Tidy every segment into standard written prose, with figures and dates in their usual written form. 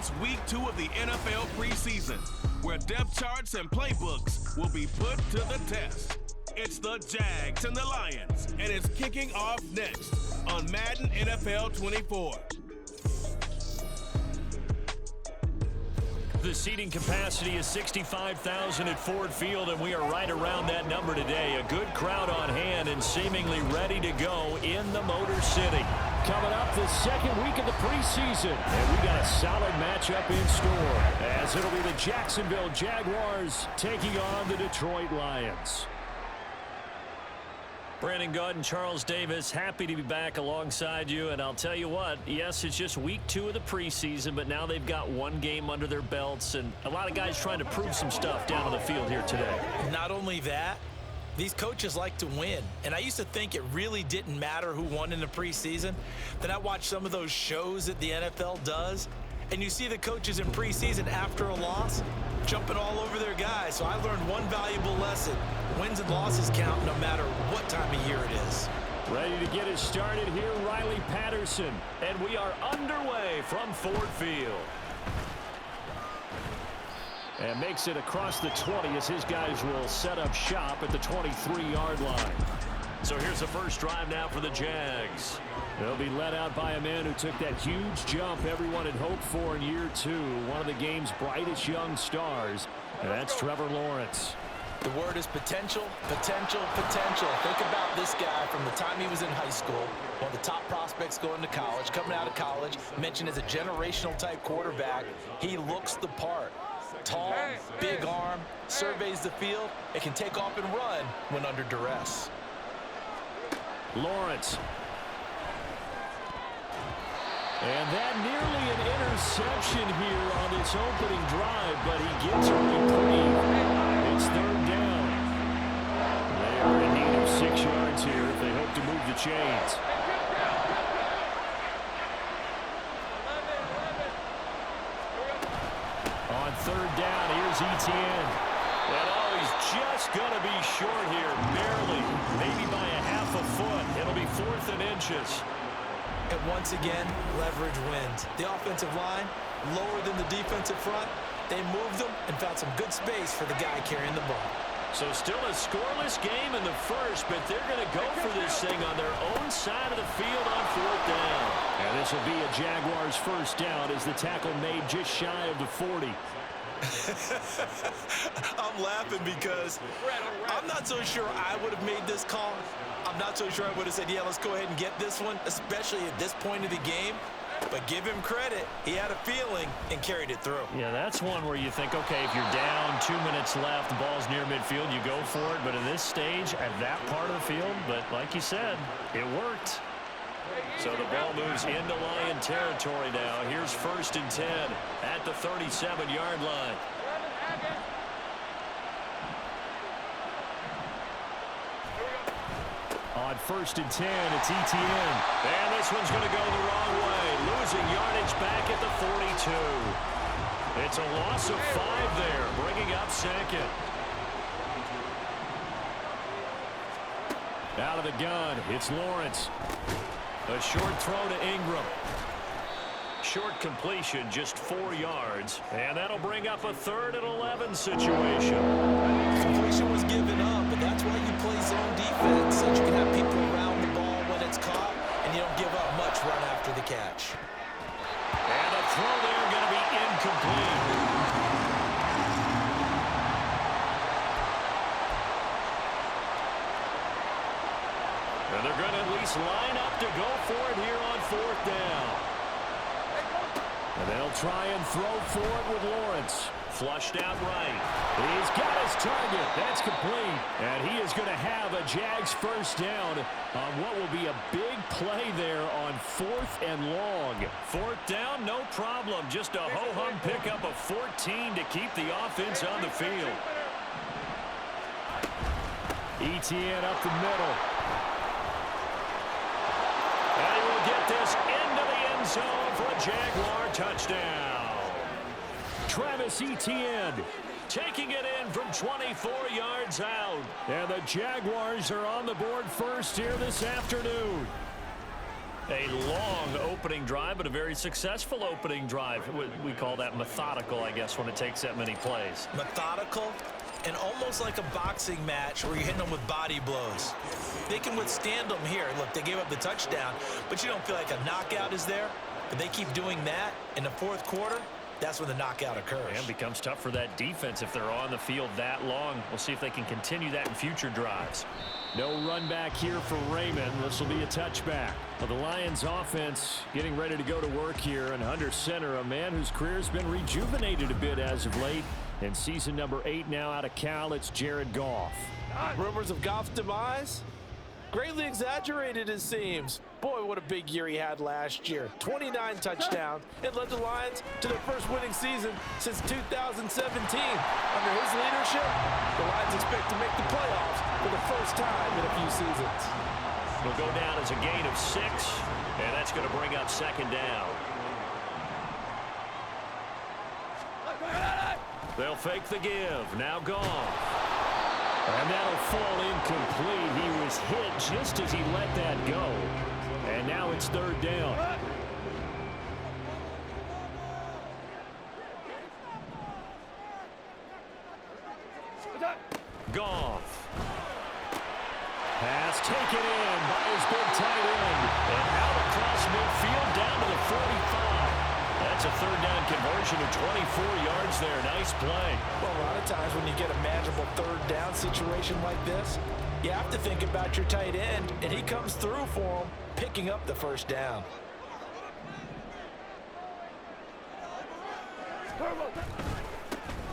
It's week 2 of the NFL preseason, where depth charts and playbooks will be put to the test. It's the Jags and the Lions, and it's kicking off next on Madden NFL 24. The seating capacity is 65,000 at Ford Field, and we are right around that number today. A good crowd on hand and seemingly ready to go in the Motor City. Coming up the second week of the preseason, and we got a solid matchup in store, as it'll be the Jacksonville Jaguars taking on the Detroit Lions. Brandon Gaud and Charles Davis, happy to be back alongside you. And I'll tell you what, yes, it's just week 2 of the preseason, but now they've got one game under their belts, and a lot of guys trying to prove some stuff down on the field here today. Not only that, these coaches like to win. And I used to think it really didn't matter who won in the preseason. Then I watched some of those shows that the NFL does, and you see the coaches in preseason after a loss jumping all over their guys. So I learned one valuable lesson. Wins and losses count no matter what time of year it is. Ready to get us started here, Riley Patterson. And we are underway from Ford Field. And makes it across the 20 as his guys will set up shop at the 23-yard line. So here's the first drive now for the Jags. They'll be led out by a man who took that huge jump everyone had hoped for in year 2. One of the game's brightest young stars. And that's Trevor Lawrence. The word is potential, potential, potential. Think about this guy from the time he was in high school, one of the top prospects going to college, coming out of college, mentioned as a generational type quarterback. He looks the part. Tall, big arm, surveys the field. It can take off and run when under duress. Lawrence. And that nearly an interception here on this opening drive, but he gets a reprieve. It's third down. They are in need of 6 yards here if they hope to move the chains. On third down, here's Etienne. And oh, he's just going to be short here, barely, maybe by a half a foot. It'll be 4th and inches. And once again, leverage wins. The offensive line, lower than the defensive front. They moved them and found some good space for the guy carrying the ball. So still a scoreless game in the first, but they're going to go for this thing on their own side of the field on 4th down. And this will be a Jaguars first down as the tackle made just shy of the 40. I'm laughing because I'm not so sure I would have made this call. I'm not so sure I would have said, yeah, let's go ahead and get this one, especially at this point of the game. But give him credit. He had a feeling and carried it through. Yeah, that's one where you think, okay, if you're down, 2 minutes left, the ball's near midfield, you go for it. But in this stage, at that part of the field, but like you said, it worked. So the ball moves into Lion territory now. Here's 1st and 10 at the 37-yard line. On 1st and 10, it's Etienne. And this one's going to go the wrong way. Losing yardage back at the 42. It's a loss of 5 there, bringing up 2nd. Out of the gun, it's Lawrence. A short throw to Ingram. Short completion, just 4 yards. And that'll bring up a 3rd and 11 situation. Completion was given up, but that's why you play zone defense, so you can have people around the ball when it's caught, and you don't give up much run after the catch. And the throw there going to be incomplete. And they're going to at least line up to go for it here on 4th down. And they'll try and throw for it with Lawrence. Flushed out right. He's got his target. That's complete. And he is going to have a Jags first down on what will be a big play there on 4th and long. 4th down, no problem. Just a ho-hum pickup of 14 to keep the offense on the field. Etienne up the middle. And he will get this into the end zone for a Jaguar touchdown. Travis Etienne taking it in from 24 yards out. And the Jaguars are on the board first here this afternoon. A long opening drive, but a very successful opening drive. We call that methodical, I guess, when it takes that many plays. Methodical and almost like a boxing match where you're hitting them with body blows. They can withstand them here. Look, they gave up the touchdown, but you don't feel like a knockout is there. But they keep doing that in the fourth quarter. That's when the knockout occurs. And it becomes tough for that defense if they're on the field that long. We'll see if they can continue that in future drives. No run back here for Raymond. This will be a touchback. Well, the Lions offense getting ready to go to work here, and under center, a man whose career has been rejuvenated a bit as of late. In season number 8 now out of Cal, it's Jared Goff. Rumors of Goff's demise? Greatly exaggerated, it seems. Boy, what a big year he had last year. 29 touchdowns and led the Lions to their first winning season since 2017. Under his leadership, the Lions expect to make the playoffs for the first time in a few seasons. It'll go down as a gain of 6, and that's going to bring up second down. They'll fake the give. Now Goff. And that'll fall incomplete. He was hit just as he let that go. And now it's third down. Goff. Pass taken in by his big tight end. And out across midfield down to the 45. That's a third down conversion of 24 yards there. Nice play. Well, a lot of times when you get a manageable third down situation like this, you have to think about your tight end, and he comes through for him, picking up the first down.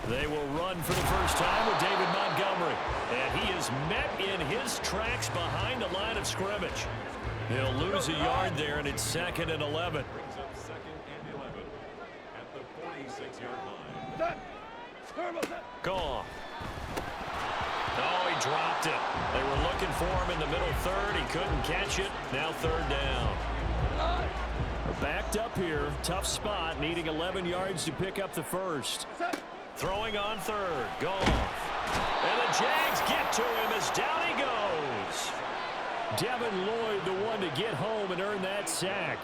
They will run for the first time with David Montgomery. And he is met in his tracks behind the line of scrimmage. He'll lose a yard there, and it's 2nd and 11. Goff. Oh, he dropped it. They were looking for him in the middle third. He couldn't catch it. Now third down. We're backed up here. Tough spot. Needing 11 yards to pick up the first. Throwing on third. Goff. And the Jags get to him as down he goes. Devin Lloyd, the one to get home and earn that sack.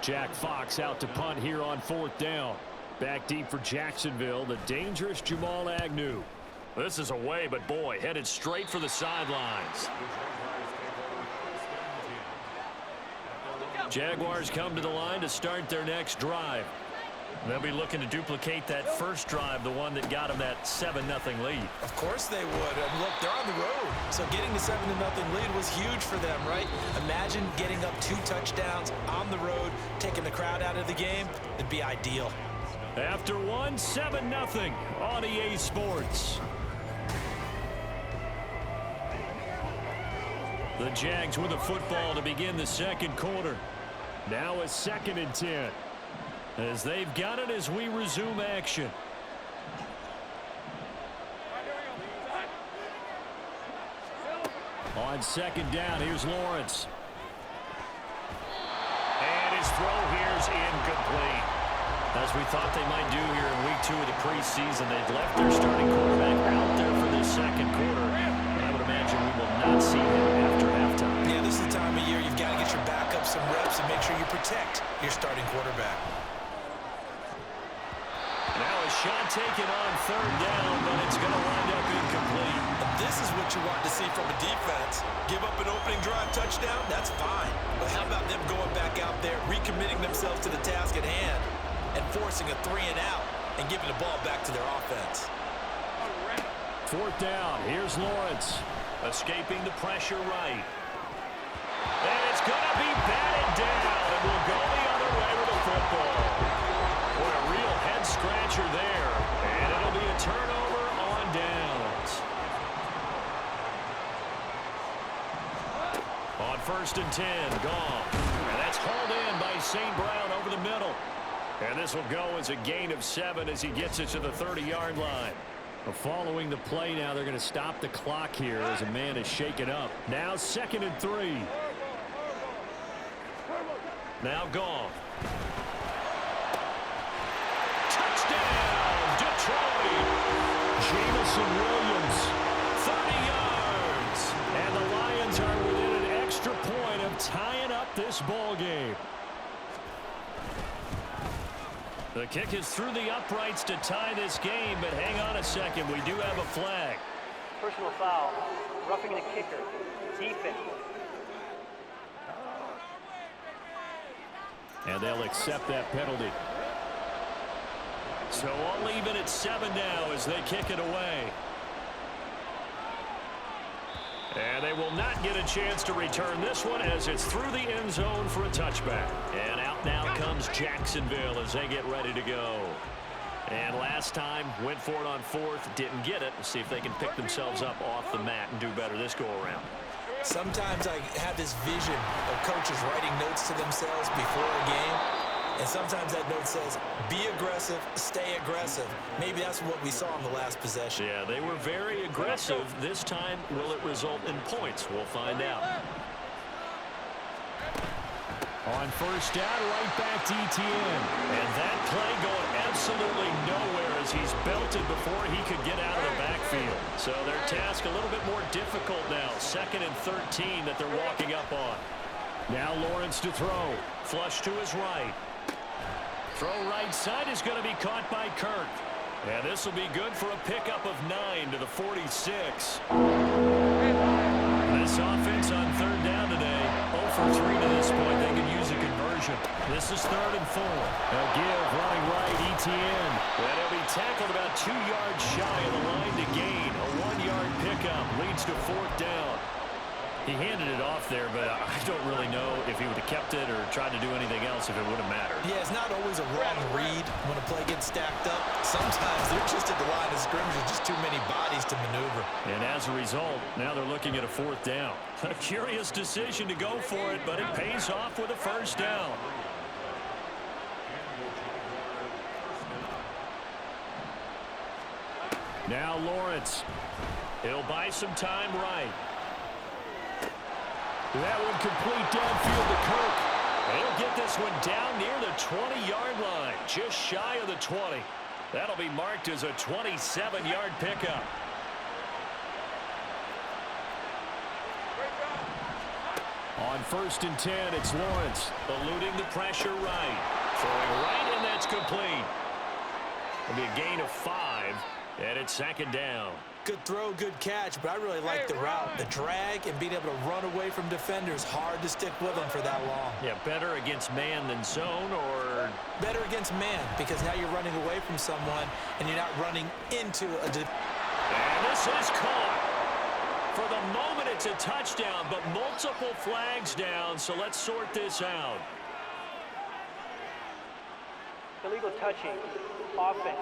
Jack Fox out to punt here on 4th down. Back deep for Jacksonville, the dangerous Jamal Agnew. This is away, but boy, headed straight for the sidelines. Jaguars come to the line to start their next drive. They'll be looking to duplicate that first drive, the one that got them that 7-0 lead. Of course they would. Look, they're on the road, so getting the 7-0 lead was huge for them, right? Imagine getting up 2 touchdowns on the road, taking the crowd out of the game. It'd be ideal. After 7-0 on EA Sports. The Jags with the football to begin the second quarter. Now a 2nd and 10. As they've got it as we resume action. On 2nd down, here's Lawrence. And his throw here's incomplete. As we thought they might do here in week 2 of the preseason, they've left their starting quarterback out there for this second quarter. And I would imagine we will not see him after halftime. Yeah, this is the time of year you've got to get your backup some reps and make sure you protect your starting quarterback. Now a shot taken on 3rd down, but it's going to wind up incomplete. This is what you want to see from a defense. Give up an opening drive touchdown, that's fine. But how about them going back out there, recommitting themselves to the task at hand, and forcing a 3-and-out and giving the ball back to their offense. 4th down. Here's Lawrence. Escaping the pressure right. And it's going to be batted down. And will go the other way with the football. What a real head-scratcher there. And it'll be a turnover on downs. On 1st and 10, Goff. And that's hauled in by St. Brown over the middle. And this will go as a gain of 7 as he gets it to the 30-yard line. Following the play now, they're going to stop the clock here as a man is shaken up. Now 2nd and 3. Now Goff. Touchdown, Detroit. Jamison Williams, 30 yards. And the Lions are within an extra point of tying up up this ball game. The kick is through the uprights to tie this game, but hang on a second. We do have a flag. Personal foul, roughing the kicker, defense. And they'll accept that penalty. So all even at 7 now as they kick it away. And they will not get a chance to return this one as it's through the end zone for a touchback. And out now comes Jacksonville as they get ready to go. And last time, went for it on 4th, didn't get it. Let's see if they can pick themselves up off the mat and do better this go-around. Sometimes I have this vision of coaches writing notes to themselves before a game, and sometimes that note says, be aggressive, stay aggressive. Maybe that's what we saw in the last possession. Yeah, they were very aggressive. This time, will it result in points? We'll find out. On first down, right back to ETN. And that play going absolutely nowhere as he's belted before he could get out of the backfield. So their task a little bit more difficult now. 2nd and 13 that they're walking up on. Now Lawrence to throw. Flush to his right. Throw right side is going to be caught by Kirk. And this will be good for a pickup of 9 to the 46. This offense on 3rd down today, 0 for 3 to this point. They can use a conversion. This is 3rd and 4. A give running right, ETN. And he'll be tackled about 2 yards shy of the line to gain. A 1-yard pickup leads to 4th down. He handed it off there, but I don't really know if he would have kept it or tried to do anything else if it would have mattered. Yeah, it's not always a wrong read when a play gets stacked up. Sometimes they're just at the line of scrimmage with just too many bodies to maneuver. And as a result, now they're looking at a 4th down. A curious decision to go for it, but it pays off with a 1st down. Now Lawrence. He'll buy some time right. That one complete downfield to Kirk. He'll get this one down near the 20-yard line, just shy of the 20. That'll be marked as a 27-yard pickup. On 1st and 10, it's Lawrence, eluding the pressure right. Throwing right, and that's complete. It'll be a gain of 5, and it's 2nd down. Good throw, good catch, but I really like the route. The drag and being able to run away from defenders, hard to stick with them for that long. Yeah, better against man than zone, or? Better against man, because now you're running away from someone and you're not running into a and this is caught. For the moment, it's a touchdown, but multiple flags down, so let's sort this out. Illegal touching, offense.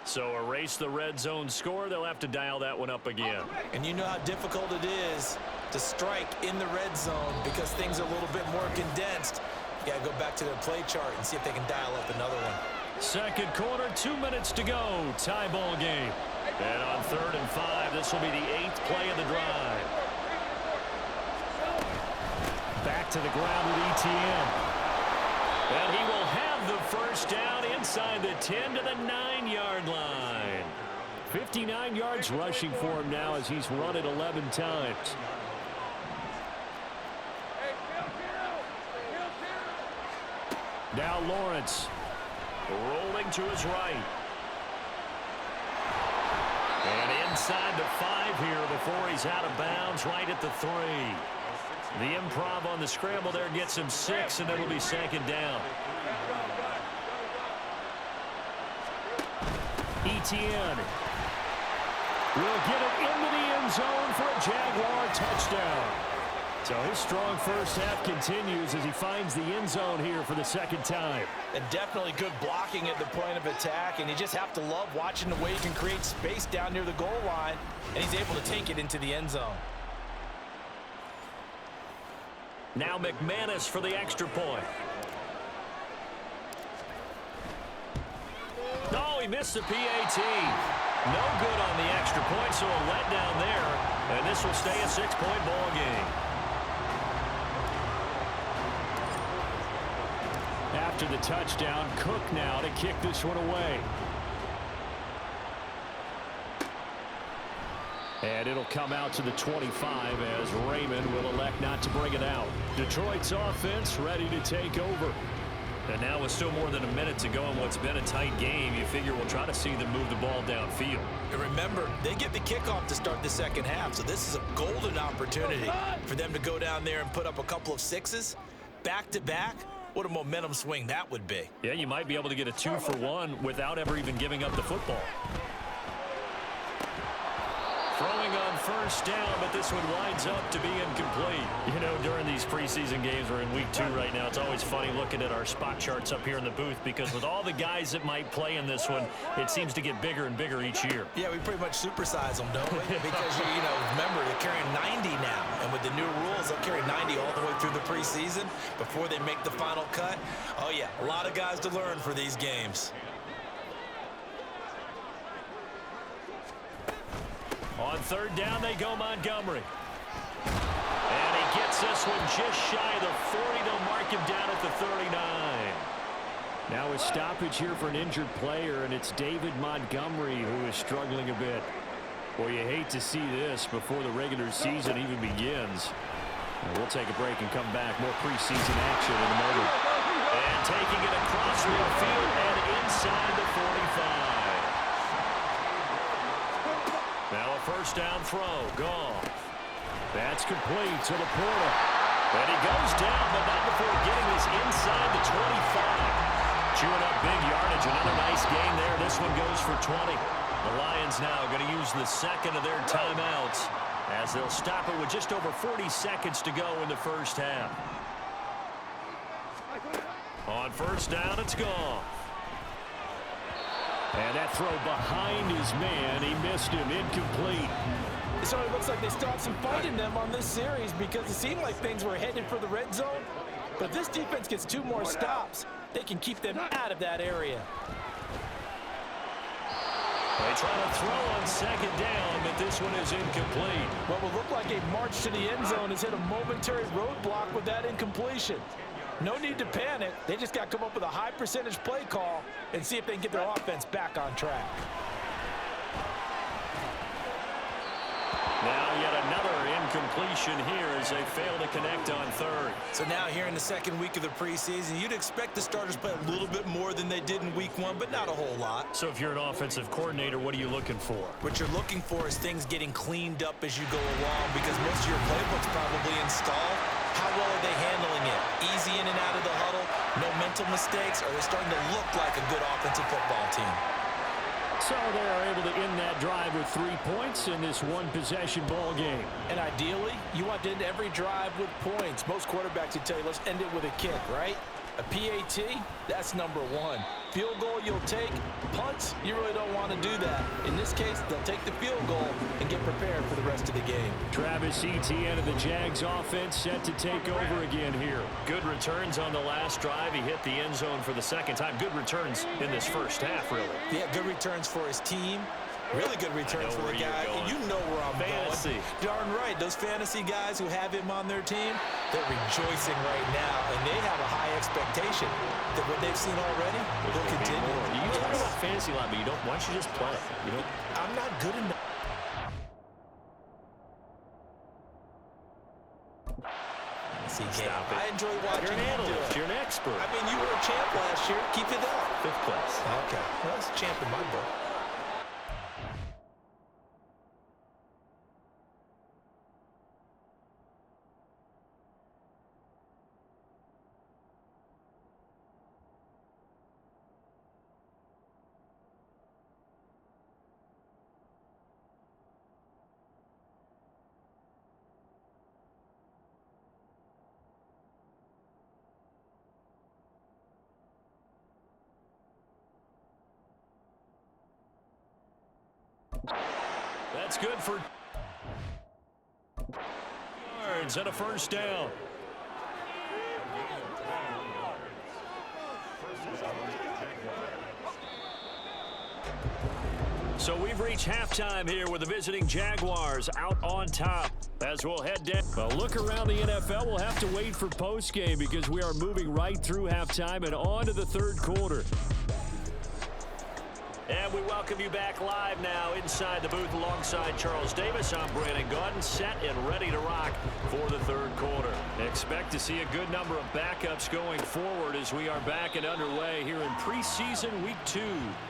So erase the red zone score. They'll have to dial that one up again. And you know how difficult it is to strike in the red zone because things are a little bit more condensed. You got to go back to their play chart and see if they can dial up another one. 2nd quarter, 2 minutes to go. Tie ball game. And on 3rd and 5, this will be the 8th play of the drive. Back to the ground with ETN. And he will have the 1st down inside the 10 to the 9-yard line. 59 yards rushing for him now as he's run it 11 times. Now Lawrence rolling to his right. And inside the 5 here before he's out of bounds right at the 3. The improv on the scramble there gets him 6, and it'll be 2nd down. ETN will get it into the end zone for a Jaguar touchdown. So his strong first half continues as he finds the end zone here for the 2nd time. And definitely good blocking at the point of attack, and you just have to love watching the way he can create space down near the goal line, and he's able to take it into the end zone. Now McManus for the extra point. Oh, he missed the PAT. No good on the extra point, so a letdown there. And this will stay a 6-point ball game. After the touchdown, Cook now to kick this one away. And it'll come out to the 25 as Raymond will elect not to bring it out. Detroit's offense ready to take over. And now with still more than a minute to go in what's been a tight game, you figure we'll try to see them move the ball downfield. And remember, they get the kickoff to start the second half, so this is a golden opportunity for them to go down there and put up a couple of sixes back-to-back. What a momentum swing that would be. Yeah, you might be able to get a 2-for-1 without ever even giving up the football. Throwing on first down, but this one winds up to be incomplete. You know, during these preseason games, we're in week 2 right now, it's always funny looking at our spot charts up here in the booth because with all the guys that might play in this one, it seems to get bigger and bigger each year. Yeah, we pretty much supersize them, don't we? Because, you know, remember, they're carrying 90 now. And with the new rules, they'll carry 90 all the way through the preseason before they make the final cut. Oh, yeah, a lot of guys to learn for these games. On third down, they go Montgomery. And he gets this one just shy of the 40. They'll mark him down at the 39. Now a stoppage here for an injured player, and it's David Montgomery who is struggling a bit. Boy, you hate to see this before the regular season even begins. And we'll take a break and come back. More preseason action in a moment. And taking it across midfield and inside the 45. Now a first down throw. Goff. That's complete to the portal. And he goes down, but not before getting this inside the 25. Chewing up big yardage. Another nice gain there. This one goes for 20. The Lions now going to use the second of their timeouts as they'll stop it with just over 40 seconds to go in the first half. On first down, it's Goff. And that throw behind his man, he missed him, incomplete. It certainly looks like they still have some fight in them on this series because it seemed like things were headed for the red zone. But if this defense gets 2 more stops, they can keep them out of that area. They try to throw on second down, but this one is incomplete. What will look like a march to the end zone has hit a momentary roadblock with that incompletion. No need to panic. They just got to come up with a high percentage play call and see if they can get their offense back on track. Now yet another incompletion here as they fail to connect on third. So now here in the second week of the preseason, you'd expect the starters play a little bit more than they did in week 1, but not a whole lot. So if you're an offensive coordinator, what are you looking for? What you're looking for is things getting cleaned up as you go along because most of your playbook's probably installed. How well are they handling it? Easy in and out of the huddle, no mental mistakes, or are they starting to look like a good offensive football team? So they are able to end that drive with 3 points in this one-possession ball game. And ideally, you want to end every drive with points. Most quarterbacks would tell you, let's end it with a kick, right? A PAT, that's number 1. Field goal you'll take. Punts, you really don't want to do that. In this case, they'll take the field goal and get prepared for the rest of the game. Travis Etienne of the Jags offense set to take over again here. Good returns on the last drive. He hit the end zone for the second time. Good returns in this first half, really. Yeah, good returns for his team. Really good returns for the guy. You know where I'm fantasy. Going. Darn right. Those fantasy guys who have him on their team, they're rejoicing right now, and they have a high expectation that what they've seen already will continue. You talk about fantasy a lot, but you don't. Why don't you just play? You know, I'm not good enough. Stop it. I enjoy watching. You're an analyst. You're an expert. I mean, you were a champ last year. Keep it up. 5th place. Okay. Well, that's a champ in my book. That's good for yards and a first down. So we've reached halftime here with the visiting Jaguars out on top. As we'll head down. Well, look around the NFL. We'll have to wait for postgame because we are moving right through halftime and on to the third quarter. And we welcome you back live now inside the booth alongside Charles Davis. I'm Brandon Gaudin, set and ready to rock for the third quarter. Expect to see a good number of backups going forward as we are back and underway here in preseason week 2.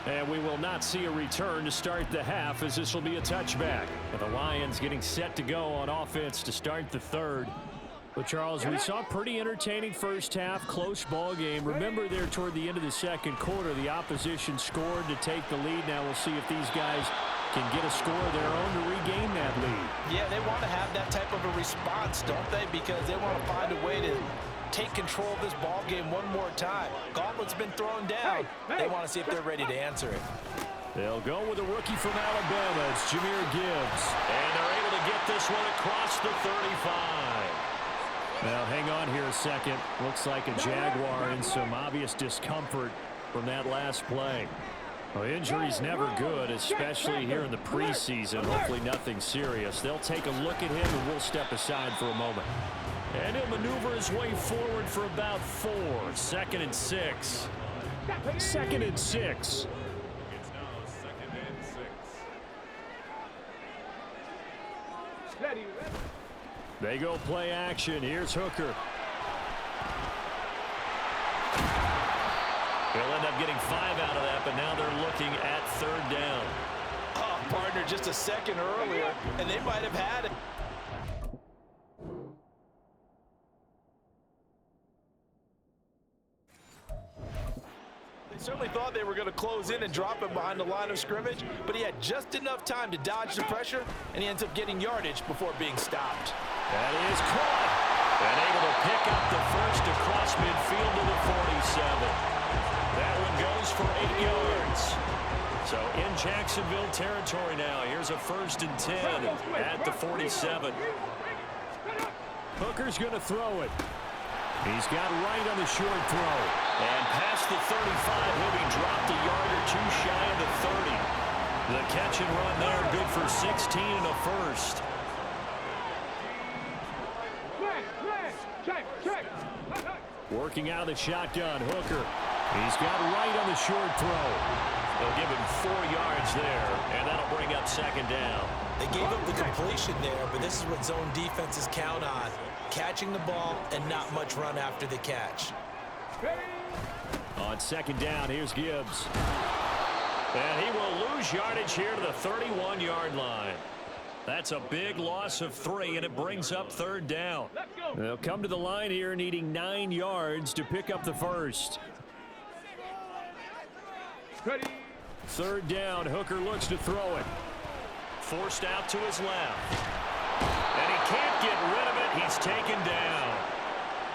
And we will not see a return to start the half as this will be a touchback. And the Lions getting set to go on offense to start the third. But, Charles, we saw a pretty entertaining first half, close ball game. Remember there toward the end of the second quarter, the opposition scored to take the lead. Now we'll see if these guys can get a score of their own to regain that lead. Yeah, they want to have that type of a response, don't they? Because they want to find a way to take control of this ball game one more time. Gauntlet's been thrown down. They want to see if they're ready to answer it. They'll go with a rookie from Alabama. It's Jameer Gibbs. And they're able to get this one across the 35. Now, hang on here a second. Looks like a Jaguar in some obvious discomfort from that last play. Well, injury's never good, especially here in the preseason. Hopefully nothing serious. They'll take a look at him, and we'll step aside for a moment. And he'll maneuver his way forward for about 4. 2nd and 6. 2nd and 6. It's now 2nd and 6. Ready. They go play action. Here's Hooker. They'll end up getting 5 out of that, but now they're looking at 3rd down. Oh, partner, just a second earlier, and they might have had it. They certainly thought they were going to close in and drop him behind the line of scrimmage, but he had just enough time to dodge the pressure, and he ends up getting yardage before being stopped. That is caught. And able to pick up the first across midfield to the 47. That one goes for 8 yards. So in Jacksonville territory now. Here's a 1st and 10 at the 47. Hooker's going to throw it. He's got right on the short throw. And past the 35, he'll be dropped a yard or 2 shy of the 30. The catch and run there, good for 16 and a first. Working out of the shotgun, Hooker. He's got right on the short throw. They'll give him 4 yards there, and that'll bring up 2nd down. They gave up the completion there, but this is what zone defenses count on. Catching the ball and not much run after the catch. On 2nd down, here's Gibbs. And he will lose yardage here to the 31-yard line. That's a big loss of 3, and it brings up 3rd down. They'll come to the line here needing 9 yards to pick up the first. 3rd down, Hooker looks to throw it. Forced out to his left. And he can't get rid of it. He's taken down.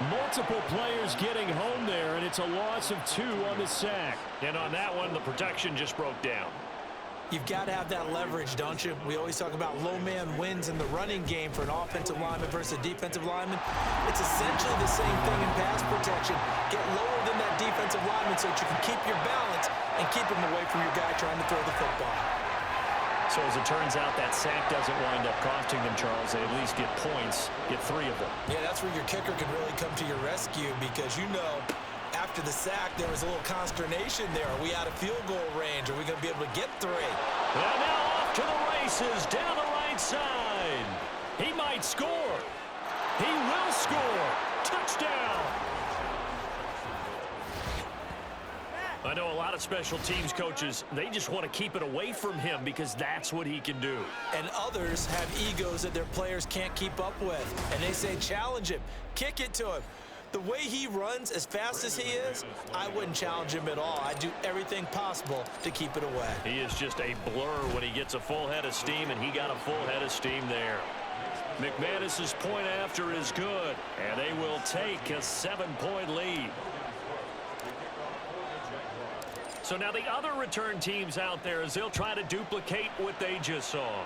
Multiple players getting home there, and it's a loss of 2 on the sack. And on that one, the protection just broke down. You've got to have that leverage, don't you? We always talk about low man wins in the running game for an offensive lineman versus a defensive lineman. It's essentially the same thing in pass protection. Get lower than that defensive lineman so that you can keep your balance and keep him away from your guy trying to throw the football. So as it turns out, that sack doesn't wind up costing them, Charles. They at least get points, get 3 of them. Yeah, that's where your kicker can really come to your rescue because you know after the sack there was a little consternation there. Are we out of field goal range? Are we going to be able to get 3? And now off to the races down the right side. He might score. He will score. Touchdown. I know a lot of special teams coaches, they just want to keep it away from him because that's what he can do. And others have egos that their players can't keep up with. And they say, challenge him, kick it to him. The way he runs as fast as he is, I wouldn't challenge him at all. I'd do everything possible to keep it away. He is just a blur when he gets a full head of steam, and he got a full head of steam there. McManus's point after is good, and they will take a 7-point lead. So now the other return teams out there as they'll try to duplicate what they just saw.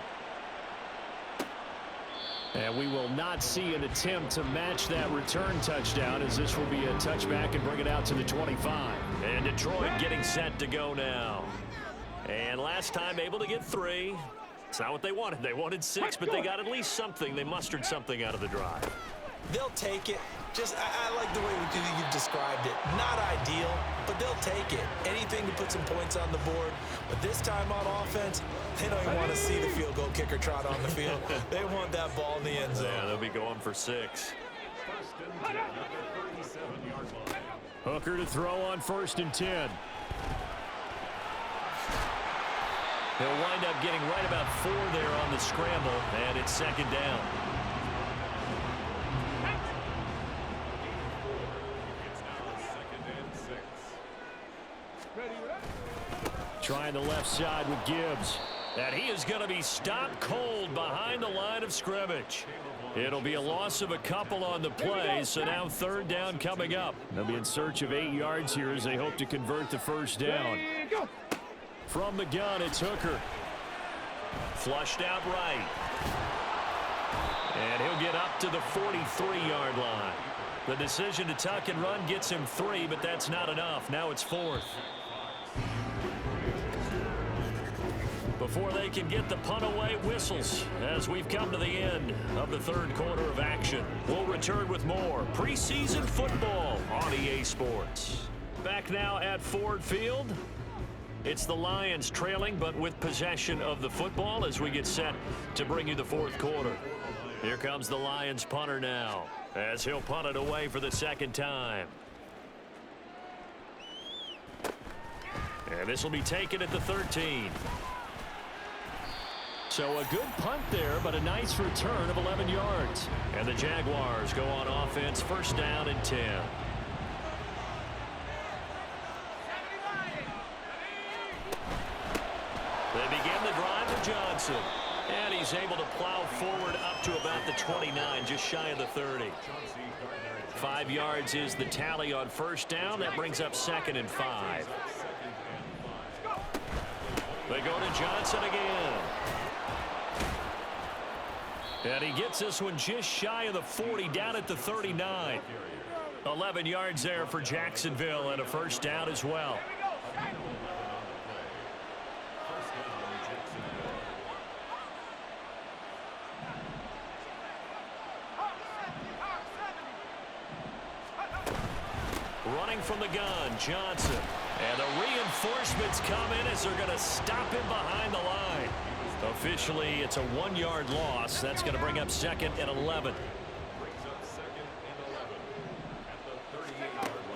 And we will not see an attempt to match that return touchdown as this will be a touchback and bring it out to the 25. And Detroit getting set to go now. And last time able to get 3. It's not what they wanted. They wanted 6, but they got at least something. They mustered something out of the drive. They'll take it. I like the way you've described it. Not ideal, but they'll take it. Anything to put some points on the board. But this time on offense, they don't even want to see the field goal kicker trot on the field. They want that ball in the end zone. Yeah, they'll be going for 6. Hooker to throw on 1st and 10. He'll wind up getting right about 4 there on the scramble, and it's 2nd down. Trying the left side with Gibbs. And he is going to be stopped cold behind the line of scrimmage. It'll be a loss of a couple on the play, so now 3rd down coming up. They'll be in search of 8 yards here as they hope to convert the 1st down. From the gun, it's Hooker. Flushed out right. And he'll get up to the 43-yard line. The decision to tuck and run gets him 3, but that's not enough. Now it's 4th. Before they can get the punt away, whistles as we've come to the end of the 3rd quarter of action. We'll return with more preseason football on EA Sports. Back now at Ford Field. It's the Lions trailing, but with possession of the football as we get set to bring you the 4th quarter. Here comes the Lions punter now as he'll punt it away for the 2nd time. And this will be taken at the 13. So a good punt there, but a nice return of 11 yards. And the Jaguars go on offense, 1st down and 10. They begin the drive with Johnson. And he's able to plow forward up to about the 29, just shy of the 30. 5 yards is the tally on 1st down. That brings up 2nd and 5. They go to Johnson again. And he gets this one just shy of the 40, down at the 39. 11 yards there for Jacksonville and a 1st down as well. Running from the gun, Johnson. And the reinforcements come in as they're going to stop him behind the line. Officially, it's a 1-yard loss. That's going to bring up 2nd and 11.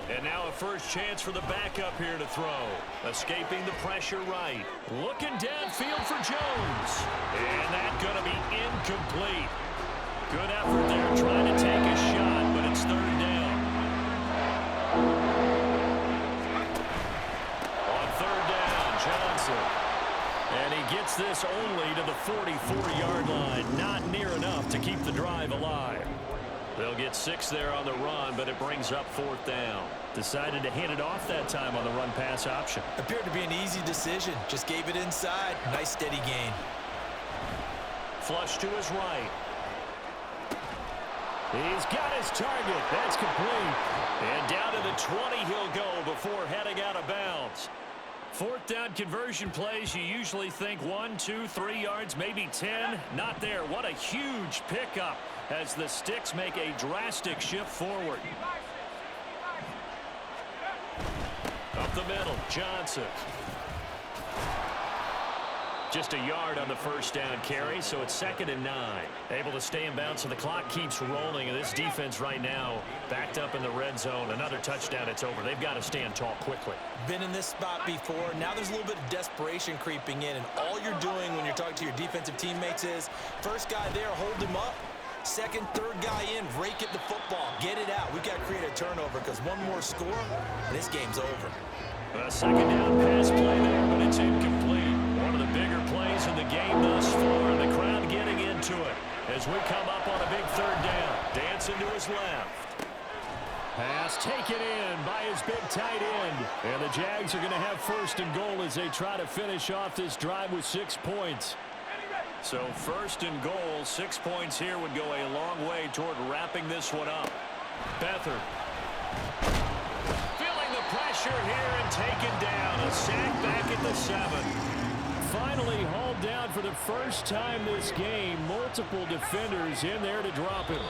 And now a first chance for the backup here to throw. Escaping the pressure right. Looking downfield for Jones. And that's going to be incomplete. Good effort there trying to take a shot, but it's 3rd down. On 3rd down, Johnson. And he gets this only to the 44-yard line. Not near enough to keep the drive alive. They'll get 6 there on the run, but it brings up 4th down. Decided to hand it off that time on the run-pass option. Appeared to be an easy decision. Just gave it inside. Nice steady gain. Flush to his right. He's got his target. That's complete. And down to the 20 he'll go before heading out of bounds. 4th down conversion plays, you usually think 1, 2, 3 yards, maybe 10. Not there. What a huge pickup as the Sticks make a drastic shift forward. Up the middle, Johnson. Just a yard on the 1st down carry, so it's 2nd and 9. Able to stay in bounds, so the clock keeps rolling. And this defense right now backed up in the red zone. Another touchdown, it's over. They've got to stand tall quickly. Been in this spot before. Now there's a little bit of desperation creeping in. And all you're doing when you're talking to your defensive teammates is, first guy there, hold him up. Second, third guy in, rake at the football. Get it out. We've got to create a turnover because one more score, and this game's over. A 2nd down pass play there, but it's incomplete. One of the bigger plays in the game thus far, and the crowd getting into it as we come up on a big 3rd down. Dancing to his left. Pass taken in by his big tight end. And the Jags are going to have 1st and goal as they try to finish off this drive with 6 points. So 1st and goal, 6 points here would go a long way toward wrapping this one up. Beathard. Feeling the pressure here and taken down. A sack back at the 7. finally hauled down for the first time this game. Multiple defenders in there to drop him.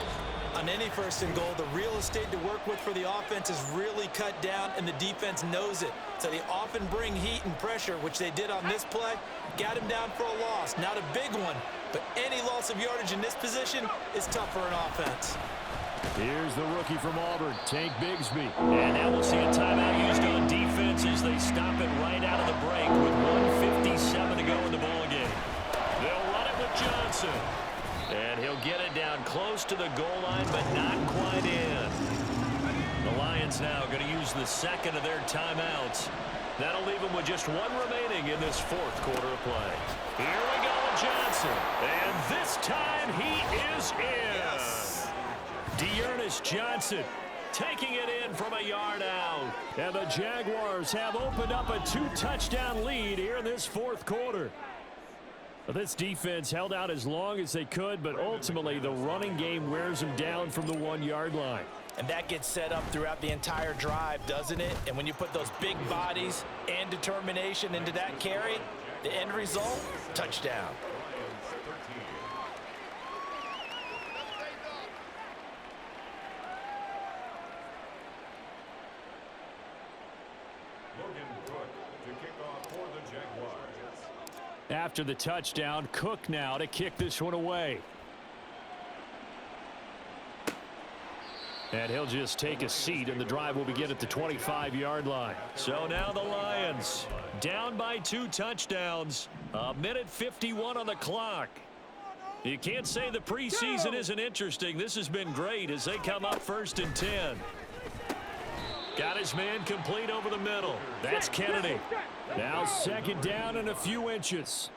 On any first and goal, the real estate to work with for the offense is really cut down, and the defense knows it. So they often bring heat and pressure, which they did on this play. Got him down for a loss. Not a big one, but any loss of yardage in this position is tough for an offense. Here's the rookie from Auburn, Tank Bigsby. And now we'll see a timeout used on defense as they stop it right out of the break with 1:57 to go in the ballgame. They'll run it with Johnson. And he'll get it down close to the goal line, but not quite in. The Lions now going to use the second of their timeouts. That'll leave them with just one remaining in this fourth quarter of play. Here we go with Johnson. And this time he is in. Yes. Dearness Johnson taking it in from a yard out. And the Jaguars have opened up a 2-touchdown lead here in this fourth quarter. This defense held out as long as they could, but ultimately the running game wears them down from the 1-yard line. And that gets set up throughout the entire drive, doesn't it? And when you put those big bodies and determination into that carry, the end result, touchdown. After the touchdown, Cook now to kick this one away. And he'll just take a seat, and the drive will begin at the 25-yard line. So now the Lions down by 2 touchdowns. 1:51 on the clock. You can't say the preseason isn't interesting. This has been great as they come up 1st and 10. Got his man complete over the middle. That's Kennedy. Now 2nd down and a few inches.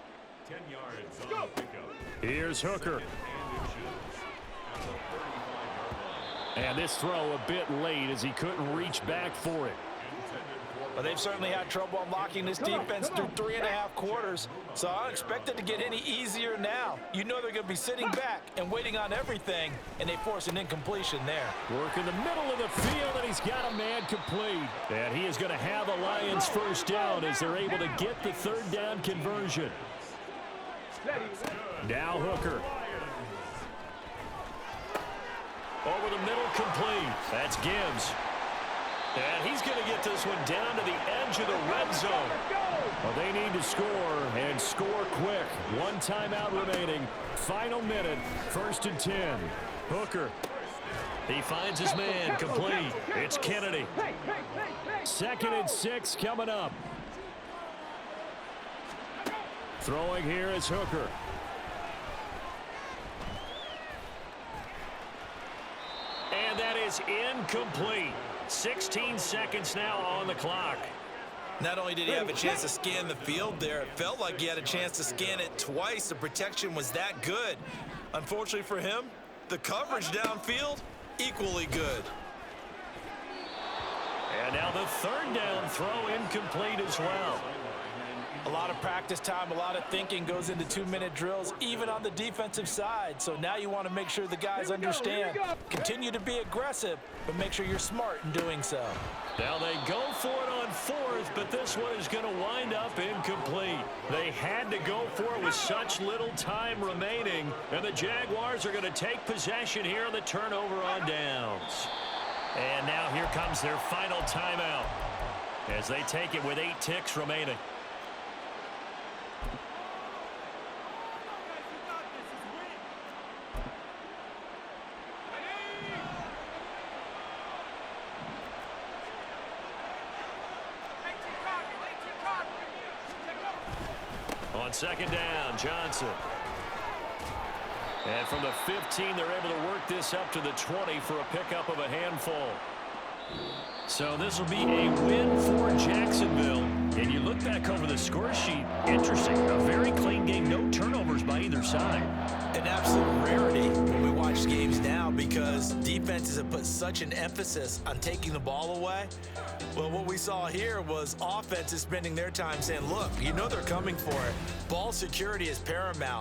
10 yards on the pickup. Here's Hooker. And this throw a bit late as he couldn't reach back for it. Well, they've certainly had trouble unlocking this defense through 3.5 quarters, so I don't expect it to get any easier now. You know they're going to be sitting back and waiting on everything, and they force an incompletion there. Work in the middle of the field, and he's got a man complete. And he is going to have a Lions first down as they're able to get the 3rd down conversion. Now Hooker. Over the middle, complete. That's Gibbs. And he's going to get this one down to the edge of the red zone. Well, they need to score, and score quick. 1 timeout remaining. Final minute, 1st and 10. Hooker. He finds his man, complete. It's Kennedy. 2nd and 6 coming up. Throwing here is Hooker. And that is incomplete. 16 seconds now on the clock. Not only did he have a chance to scan the field there, it felt like he had a chance to scan it twice. The protection was that good. Unfortunately for him, the coverage downfield, equally good. And now the 3rd down throw incomplete as well. A lot of practice time, a lot of thinking goes into 2-minute drills, even on the defensive side. So now you want to make sure the guys understand. Continue to be aggressive, but make sure you're smart in doing so. Now they go for it on 4th, but this one is going to wind up incomplete. They had to go for it with such little time remaining, and the Jaguars are going to take possession here on the turnover on downs. And now here comes their final timeout as they take it with 8 ticks remaining. On 2nd down, Johnson. And from the 15, they're able to work this up to the 20 for a pickup of a handful. So this will be a win for Jacksonville. And you look back over the score sheet, interesting. A very clean game, no turnovers by either side. An absolute rarity when we watch games now because defenses have put such an emphasis on taking the ball away. Well, what we saw here was offenses spending their time saying, look, you know they're coming for it. Ball security is paramount.